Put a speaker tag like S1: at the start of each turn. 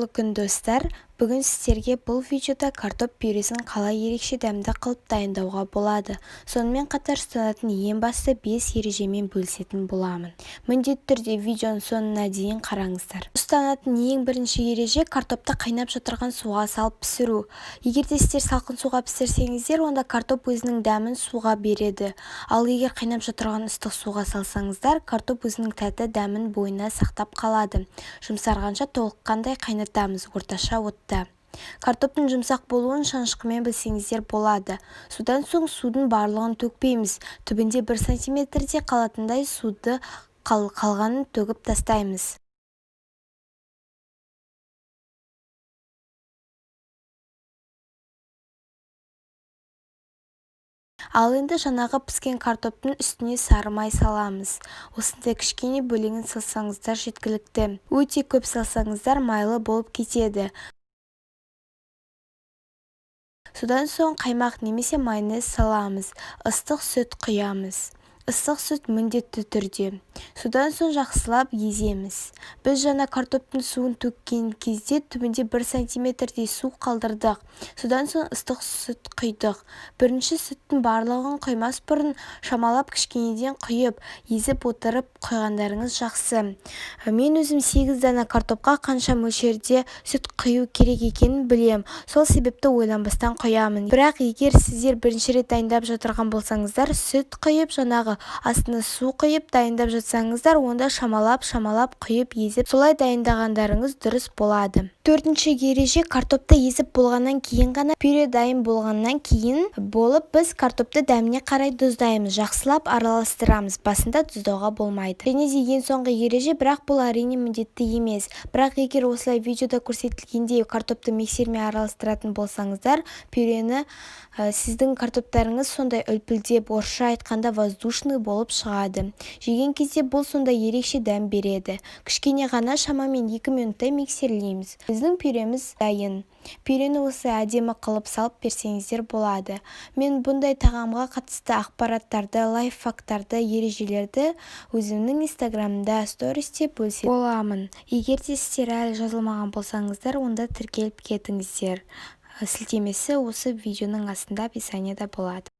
S1: қайырлы күн достар. Бүгін сіздерге бұл видеода картоп пюресін қалай ерекше дәмді қылып дайындауға болады. Сонымен қатар ұстанатын ең басты 5 ережемен бөлісетін боламын. Міндетті түрде видеоның соңына дейін қараңыздар. Ұстанатын ең бірінші ереже картопты қайнап жатырған суға салып пісіру. Егер де сіздер салқын суға пісірсеңіздер, онда картоп өзінің дәмін суға береді. Ал егер қайнап жатырған ыстық суға салсаңыздар, картоп өзінің тәтті дәмін бойына сақтап қалады. Жұмсарғанша толыққандай қайнатамыз орташа отта. Картоптың жұмсақ болуын шанышқымен білсеңіздер болады. Судан соң судың барлығын төкпейміз. Түбінде 1 сантиметрде қалатындай суды қалғанын төгіп тастаймыз. Ал енді жаңағы піскен картоптың үстіне сары май саламыз. Осындай кішкене бөлігін салсаңыздар жеткілікті. Өте көп салсаңыздар майлы болып кетеді. Содан соң қаймақ немесе майонез саламыз. Ыстық сүт құямыз. Ыстық сүт міндетті түрде. Содан соң жақсылап еземіз. Біз жаңа картоптың суын төккен кезде түбінде 1 сантиметрдей су қалдырдық. Содан соң ыстық сүт құйдық. Бірінші сүттің барлығын құймас бұрын шамалап кішкенеден құйып, езіп отырып құйғандарыңыз жақсы. Мен өзім 8 дана картопқа қанша мөлшерде сүт құю керек екенін білем. Сол себепті ойланбастан құямын. Бірақ егер сіздер бірінші рет дайындап жатырған болсаңыздар, сүт құйып, жаңағы астына су құйып дайындап жатсаңыздар, онда шамалап құйып езіп, солай дайындағандарыңыз дұрыс болады. Төртінші ереже картопты езіп болғаннан кейін ғана, пюре дайын болғаннан кейін біз картопты дәміне қарай тұздаймыз, жақсылап араластырамыз. Басында тұздауға болмайды. Және де ең соңғы ереже, бірақ бұл әрине міндетті емес. Бірақ егер осылай видеода көрсетілгендей картопты миксермен араластыратын болсаңыздар, пюрені сіздің картоптарыңыз сондай үлпілдеп, орысша айтқанда воздушный болып шығады. Жеген кезде бұл сондай ерекше дәм береді. Кішкене ғана шамамен 2 минуттай миксерлейміз. Біздің пюреміз дайын. Пюрені осы әдемі қылып салып берсеңіздер болады. Мен бұндай тағамға қатысты ақпараттарды, лайфхактарды, ережелерді өзімнің инстаграмда стористе бөлісетін боламын. Егер де сіздер әлі жазылмаған болсаңыздар, онда тіркеліп кетіңіздер. Сілтемесі осы видеоның астында описаниеда болады.